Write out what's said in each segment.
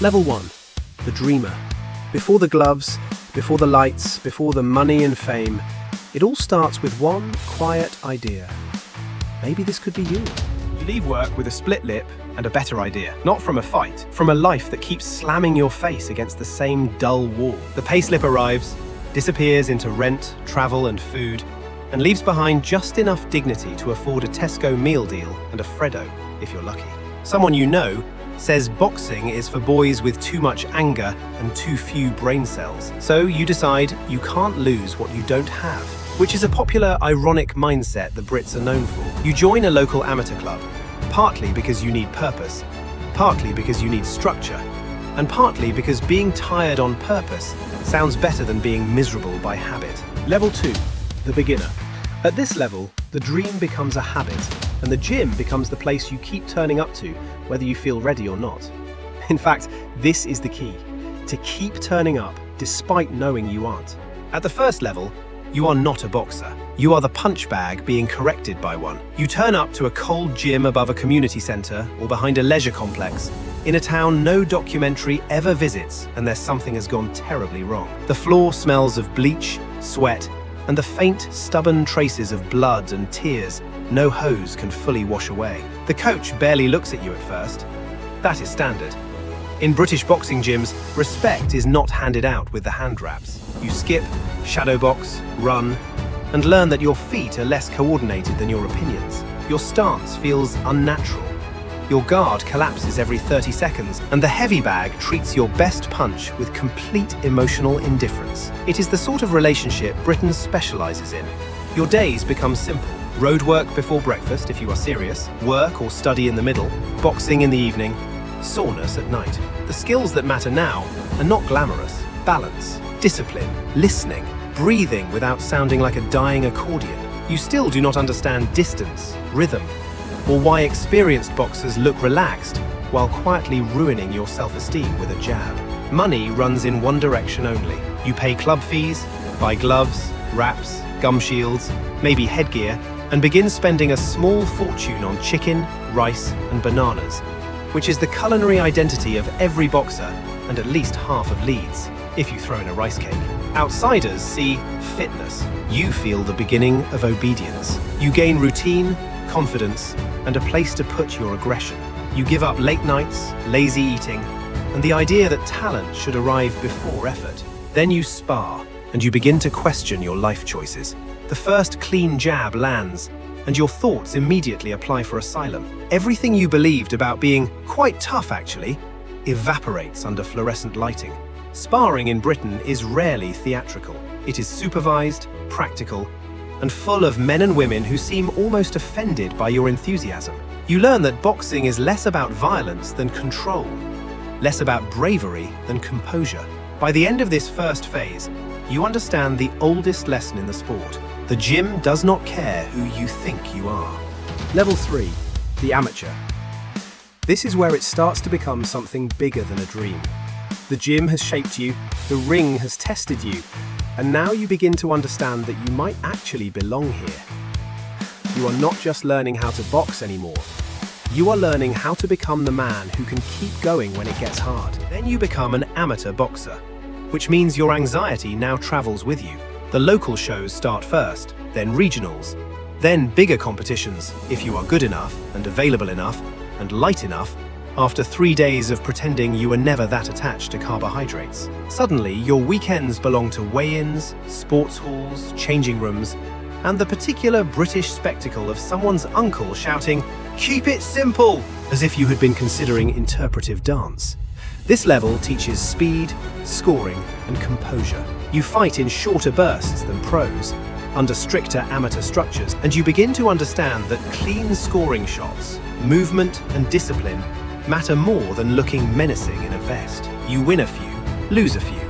Level 1. The dreamer. Before the gloves, before the lights, before the money and fame, it all starts with one quiet idea. Maybe this could be you. You leave work with a split lip and a better idea. Not from a fight, from a life that keeps slamming your face against the same dull wall. The payslip arrives, disappears into rent, travel and food, and leaves behind just enough dignity to afford a Tesco meal deal and a Freddo, if you're lucky. Someone you know says boxing is for boys with too much anger and too few brain cells. So you decide you can't lose what you don't have, which is a popular, ironic mindset the Brits are known for. You join a local amateur club, partly because you need purpose, partly because you need structure, and partly because being tired on purpose sounds better than being miserable by habit. Level 2. The beginner. At this level, the dream becomes a habit, and the gym becomes the place you keep turning up to, whether you feel ready or not. In fact, this is the key, to keep turning up despite knowing you aren't. At the first level, you are not a boxer. You are the punch bag being corrected by one. You turn up to a cold gym above a community centre or behind a leisure complex, in a town no documentary ever visits, and there's something has gone terribly wrong. The floor smells of bleach, sweat, and the faint, stubborn traces of blood and tears no hose can fully wash away. The coach barely looks at you at first. That is standard. In British boxing gyms, respect is not handed out with the hand wraps. You skip, shadow box, run, and learn that your feet are less coordinated than your opinions. Your stance feels unnatural. Your guard collapses every 30 seconds, and the heavy bag treats your best punch with complete emotional indifference. It is the sort of relationship Britain specialises in. Your days become simple. Road work before breakfast if you are serious, work or study in the middle, boxing in the evening, soreness at night. The skills that matter now are not glamorous. Balance, discipline, listening, breathing without sounding like a dying accordion. You still do not understand distance, rhythm, or why experienced boxers look relaxed while quietly ruining your self-esteem with a jab. Money runs in one direction only. You pay club fees, buy gloves, wraps, gum shields, maybe headgear, and begin spending a small fortune on chicken, rice, and bananas, which is the culinary identity of every boxer and at least half of Leeds, if you throw in a rice cake. Outsiders see fitness. You feel the beginning of obedience. You gain routine, confidence, and a place to put your aggression. You give up late nights, lazy eating, and the idea that talent should arrive before effort. Then you spar, and you begin to question your life choices. The first clean jab lands, and your thoughts immediately apply for asylum. Everything you believed about being quite tough, actually, evaporates under fluorescent lighting. Sparring in Britain is rarely theatrical. It is supervised, practical, and full of men and women who seem almost offended by your enthusiasm. You learn that boxing is less about violence than control, less about bravery than composure. By the end of this first phase, you understand the oldest lesson in the sport. The gym does not care who you think you are. Level 3. The amateur. This is where it starts to become something bigger than a dream. The gym has shaped you, the ring has tested you, and now you begin to understand that you might actually belong here. You are not just learning how to box anymore. You are learning how to become the man who can keep going when it gets hard. Then you become an amateur boxer, which means your anxiety now travels with you. The local shows start first, then regionals, then bigger competitions if you are good enough and available enough and light enough after 3 days of pretending you were never that attached to carbohydrates. Suddenly, your weekends belong to weigh-ins, sports halls, changing rooms, and the particular British spectacle of someone's uncle shouting, "Keep it simple!" as if you had been considering interpretive dance. This level teaches speed, scoring, and composure. You fight in shorter bursts than pros, under stricter amateur structures, and you begin to understand that clean scoring shots, movement, and discipline matter more than looking menacing in a vest. You win a few, lose a few.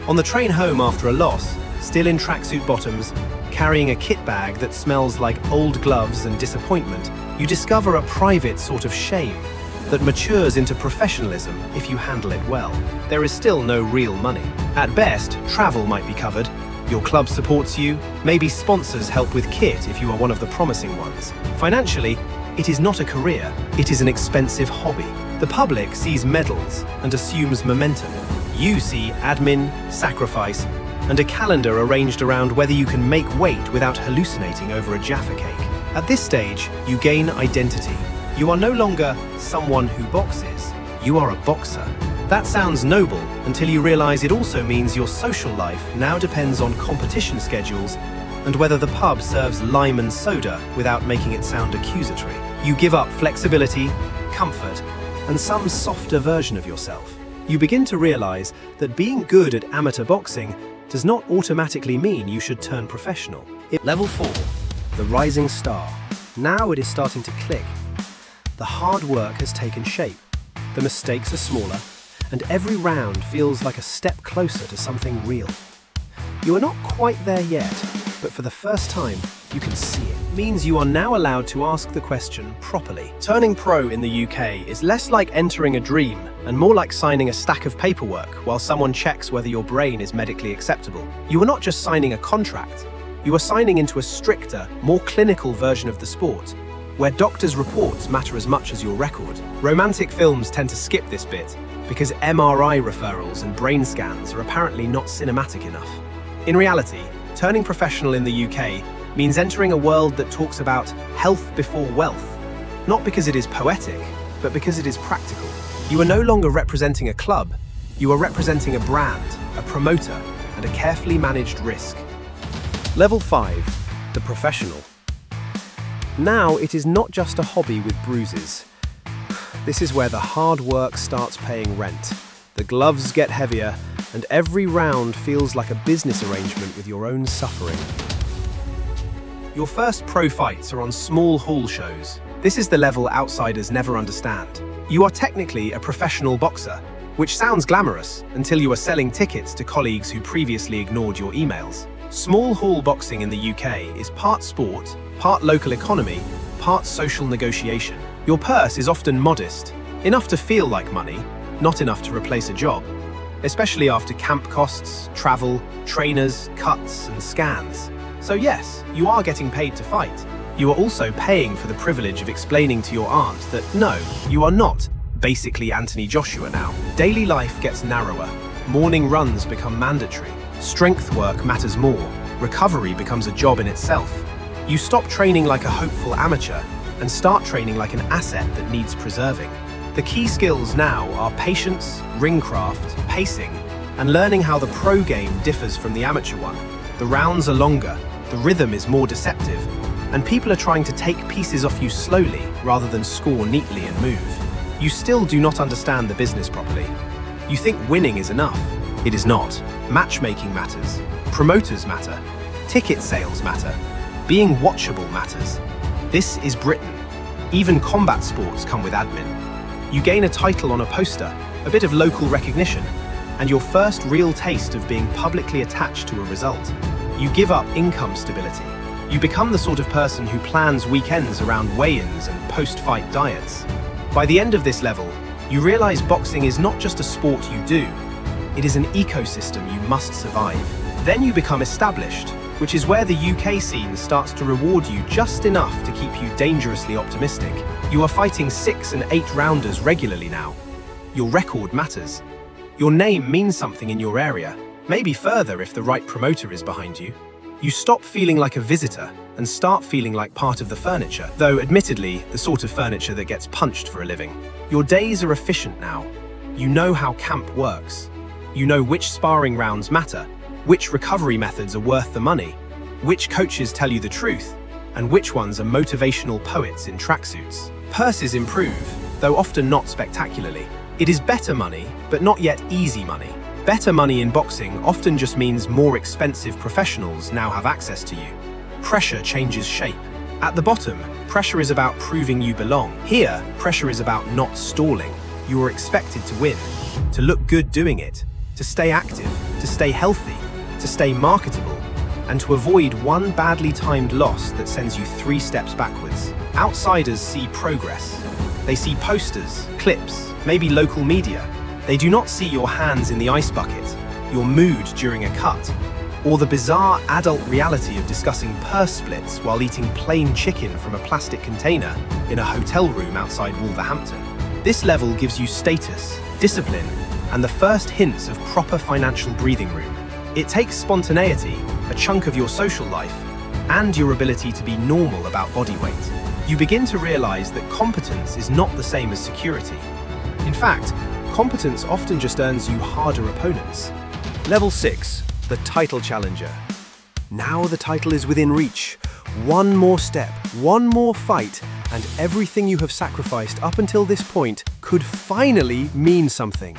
On the train home after a loss, still in tracksuit bottoms, carrying a kit bag that smells like old gloves and disappointment, you discover a private sort of shame that matures into professionalism if you handle it well. There is still no real money. At best, travel might be covered, your club supports you, maybe sponsors help with kit if you are one of the promising ones. Financially, it is not a career, it is an expensive hobby. The public sees medals and assumes momentum. You see admin, sacrifice, and a calendar arranged around whether you can make weight without hallucinating over a Jaffa cake. At this stage, you gain identity. You are no longer someone who boxes, you are a boxer. That sounds noble until you realize it also means your social life now depends on competition schedules and whether the pub serves lime and soda without making it sound accusatory. You give up flexibility, comfort, and some softer version of yourself. You begin to realize that being good at amateur boxing does not automatically mean you should turn professional. Level 4, the rising star. Now it is starting to click. The hard work has taken shape. The mistakes are smaller, and every round feels like a step closer to something real. You are not quite there yet, but for the first time, you can see it. It means you are now allowed to ask the question properly. Turning pro in the UK is less like entering a dream and more like signing a stack of paperwork while someone checks whether your brain is medically acceptable. You are not just signing a contract, you are signing into a stricter, more clinical version of the sport, where doctors' reports matter as much as your record. Romantic films tend to skip this bit because MRI referrals and brain scans are apparently not cinematic enough. In reality, turning professional in the UK means entering a world that talks about health before wealth, not because it is poetic, but because it is practical. You are no longer representing a club, you are representing a brand, a promoter, and a carefully managed risk. Level 5, the professional. Now it is not just a hobby with bruises. This is where the hard work starts paying rent. The gloves get heavier, and every round feels like a business arrangement with your own suffering. Your first pro fights are on small hall shows. This is the level outsiders never understand. You are technically a professional boxer, which sounds glamorous until you are selling tickets to colleagues who previously ignored your emails. Small hall boxing in the UK is part sport, part local economy, part social negotiation. Your purse is often modest, enough to feel like money, not enough to replace a job, especially after camp costs, travel, trainers, cuts, and scans. So yes, you are getting paid to fight. You are also paying for the privilege of explaining to your aunt that no, you are not basically Anthony Joshua now. Daily life gets narrower, morning runs become mandatory, strength work matters more, recovery becomes a job in itself. You stop training like a hopeful amateur and start training like an asset that needs preserving. The key skills now are patience, ringcraft, pacing, and learning how the pro game differs from the amateur one. The rounds are longer, the rhythm is more deceptive, and people are trying to take pieces off you slowly rather than score neatly and move. You still do not understand the business properly. You think winning is enough. It is not. Matchmaking matters. Promoters matter. Ticket sales matter. Being watchable matters. This is Britain. Even combat sports come with admin. You gain a title on a poster, a bit of local recognition, and your first real taste of being publicly attached to a result. You give up income stability. You become the sort of person who plans weekends around weigh-ins and post-fight diets. By the end of this level, you realize boxing is not just a sport you do, it is an ecosystem you must survive. Then you become established, which is where the UK scene starts to reward you just enough to keep you dangerously optimistic. You are fighting 6 and 8 rounders regularly now. Your record matters. Your name means something in your area, maybe further if the right promoter is behind you. You stop feeling like a visitor and start feeling like part of the furniture, though admittedly, the sort of furniture that gets punched for a living. Your days are efficient now. You know how camp works. You know which sparring rounds matter, which recovery methods are worth the money, which coaches tell you the truth, and which ones are motivational poets in tracksuits. Purses improve, though often not spectacularly. It is better money, but not yet easy money. Better money in boxing often just means more expensive professionals now have access to you. Pressure changes shape. At the bottom, pressure is about proving you belong. Here, pressure is about not stalling. You are expected to win, to look good doing it, to stay active, to stay healthy, to stay marketable, and to avoid one badly timed loss that sends you 3 steps backwards. Outsiders see progress. They see posters, clips, maybe local media. They do not see your hands in the ice bucket, your mood during a cut, or the bizarre adult reality of discussing purse splits while eating plain chicken from a plastic container in a hotel room outside Wolverhampton. This level gives you status, discipline, and the first hints of proper financial breathing room. It takes spontaneity, a chunk of your social life, and your ability to be normal about body weight. You begin to realize that competence is not the same as security. In fact, competence often just earns you harder opponents. Level 6, the title challenger. Now the title is within reach. One more step, one more fight, and everything you have sacrificed up until this point could finally mean something.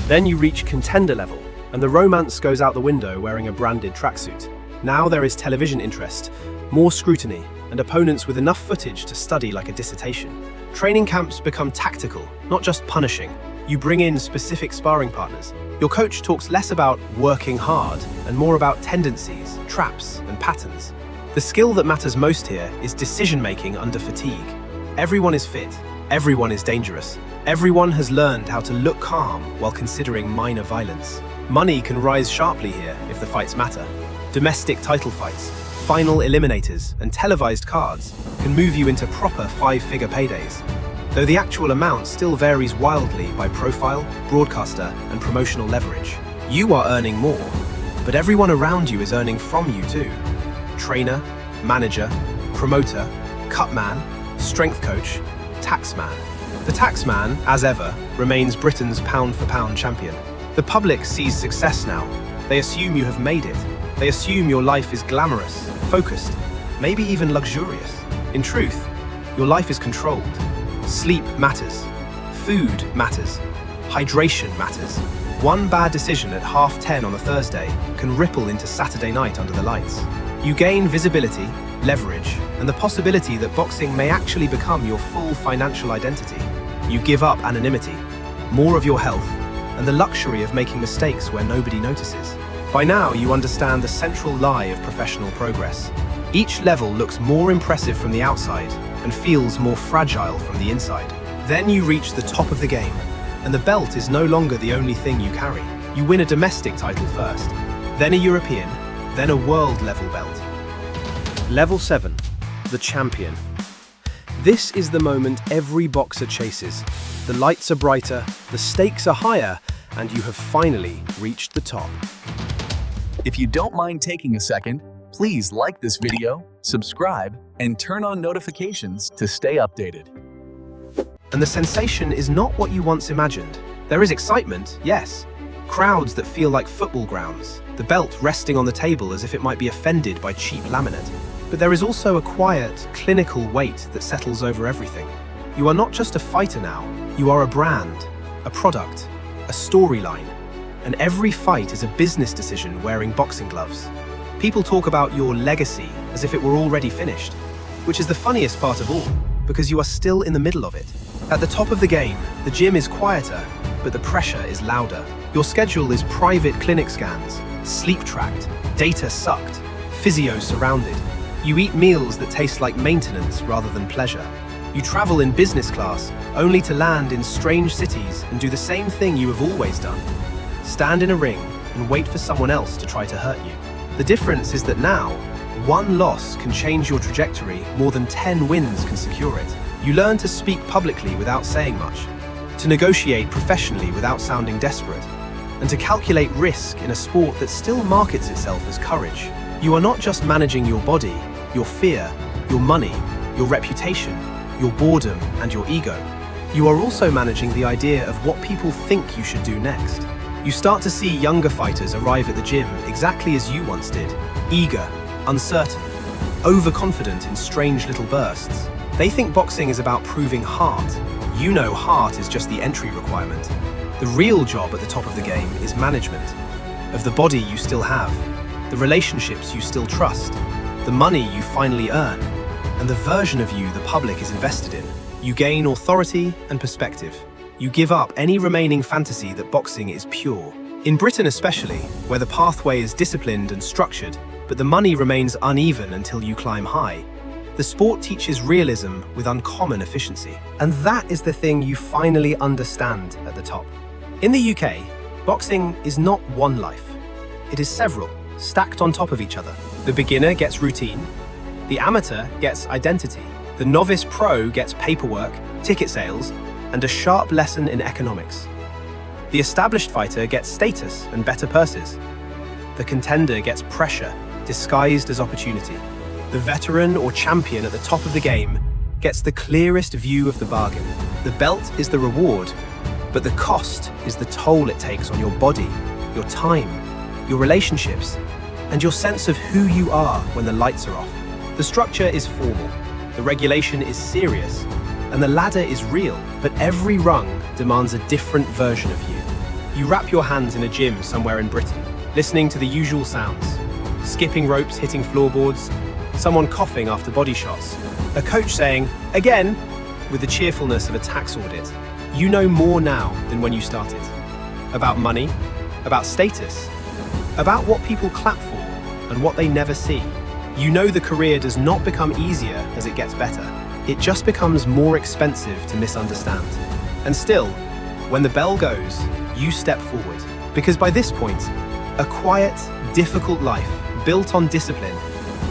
Then you reach contender level, and the romance goes out the window wearing a branded tracksuit. Now there is television interest, more scrutiny, and opponents with enough footage to study like a dissertation. Training camps become tactical, not just punishing. You bring in specific sparring partners. Your coach talks less about working hard and more about tendencies, traps, and patterns. The skill that matters most here is decision-making under fatigue. Everyone is fit. Everyone is dangerous. Everyone has learned how to look calm while considering minor violence. Money can rise sharply here if the fights matter. Domestic title fights, final eliminators, and televised cards can move you into proper five-figure paydays. Though the actual amount still varies wildly by profile, broadcaster, and promotional leverage. You are earning more, but everyone around you is earning from you too. Trainer, manager, promoter, cutman, strength coach, taxman. The taxman, as ever, remains Britain's pound-for-pound champion. The public sees success now. They assume you have made it. They assume your life is glamorous, focused, maybe even luxurious. In truth, your life is controlled. Sleep matters. Food matters. Hydration matters. One bad decision at 10:30 on a Thursday can ripple into Saturday night under the lights. You gain visibility, leverage, and the possibility that boxing may actually become your full financial identity. You give up anonymity, more of your health, and the luxury of making mistakes where nobody notices. By now, you understand the central lie of professional progress. Each level looks more impressive from the outside and feels more fragile from the inside. Then you reach the top of the game, and the belt is no longer the only thing you carry. You win a domestic title first, then a European, then a world-level belt. Level 7, the champion. This is the moment every boxer chases. The lights are brighter, the stakes are higher, and you have finally reached the top. If you don't mind taking a second, please like this video, subscribe, and turn on notifications to stay updated. And the sensation is not what you once imagined. There is excitement, yes. Crowds that feel like football grounds, the belt resting on the table as if it might be offended by cheap laminate. But there is also a quiet, clinical weight that settles over everything. You are not just a fighter now, you are a brand, a product, a storyline. And every fight is a business decision wearing boxing gloves. People talk about your legacy as if it were already finished, which is the funniest part of all, because you are still in the middle of it. At the top of the game, the gym is quieter, but the pressure is louder. Your schedule is private clinic scans, sleep tracked, data sucked, physio surrounded. You eat meals that taste like maintenance rather than pleasure. You travel in business class, only to land in strange cities and do the same thing you have always done. Stand in a ring and wait for someone else to try to hurt you. The difference is that now, one loss can change your trajectory more than 10 wins can secure it. You learn to speak publicly without saying much, to negotiate professionally without sounding desperate, and to calculate risk in a sport that still markets itself as courage. You are not just managing your body, your fear, your money, your reputation, your boredom, and your ego. You are also managing the idea of what people think you should do next. You start to see younger fighters arrive at the gym exactly as you once did, eager, uncertain, overconfident in strange little bursts. They think boxing is about proving heart. You know heart is just the entry requirement. The real job at the top of the game is management, of the body you still have, the relationships you still trust, the money you finally earn, and the version of you the public is invested in. You gain authority and perspective. You give up any remaining fantasy that boxing is pure. In Britain especially, where the pathway is disciplined and structured, but the money remains uneven until you climb high, the sport teaches realism with uncommon efficiency. And that is the thing you finally understand at the top. In the UK, boxing is not one life. It is several, stacked on top of each other. The beginner gets routine, the amateur gets identity, the novice pro gets paperwork, ticket sales, and a sharp lesson in economics. The established fighter gets status and better purses. The contender gets pressure, disguised as opportunity. The veteran or champion at the top of the game gets the clearest view of the bargain. The belt is the reward, but the cost is the toll it takes on your body, your time, your relationships, and your sense of who you are when the lights are off. The structure is formal, the regulation is serious, and the ladder is real, but every rung demands a different version of you. You wrap your hands in a gym somewhere in Britain, listening to the usual sounds. Skipping ropes hitting floorboards, someone coughing after body shots, a coach saying, "Again," with the cheerfulness of a tax audit. You know more now than when you started. About money, about status, about what people clap for and what they never see. You know the career does not become easier as it gets better. It just becomes more expensive to misunderstand. And still, when the bell goes, you step forward. Because by this point, a quiet, difficult life built on discipline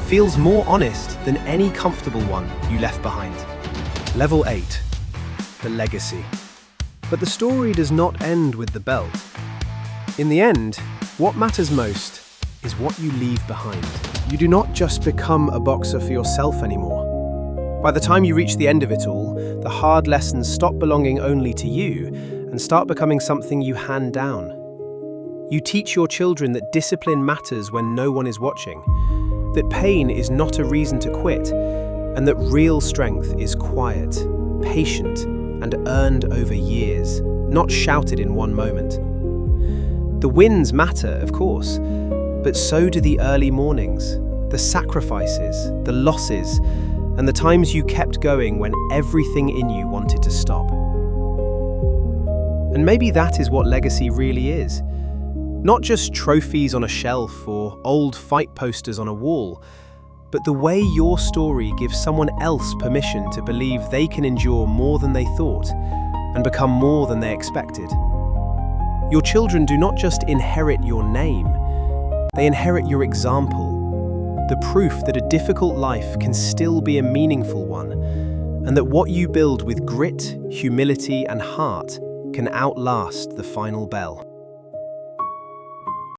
feels more honest than any comfortable one you left behind. Level 8. The legacy. But the story does not end with the belt. In the end, what matters most is what you leave behind. You do not just become a boxer for yourself anymore. By the time you reach the end of it all, the hard lessons stop belonging only to you and start becoming something you hand down. You teach your children that discipline matters when no one is watching, that pain is not a reason to quit, and that real strength is quiet, patient, and earned over years, not shouted in one moment. The wins matter, of course, but so do the early mornings, the sacrifices, the losses, and the times you kept going when everything in you wanted to stop. And maybe that is what legacy really is. Not just trophies on a shelf or old fight posters on a wall, but the way your story gives someone else permission to believe they can endure more than they thought and become more than they expected. Your children do not just inherit your name, they inherit your example, the proof that a difficult life can still be a meaningful one, and that what you build with grit, humility, and heart can outlast the final bell.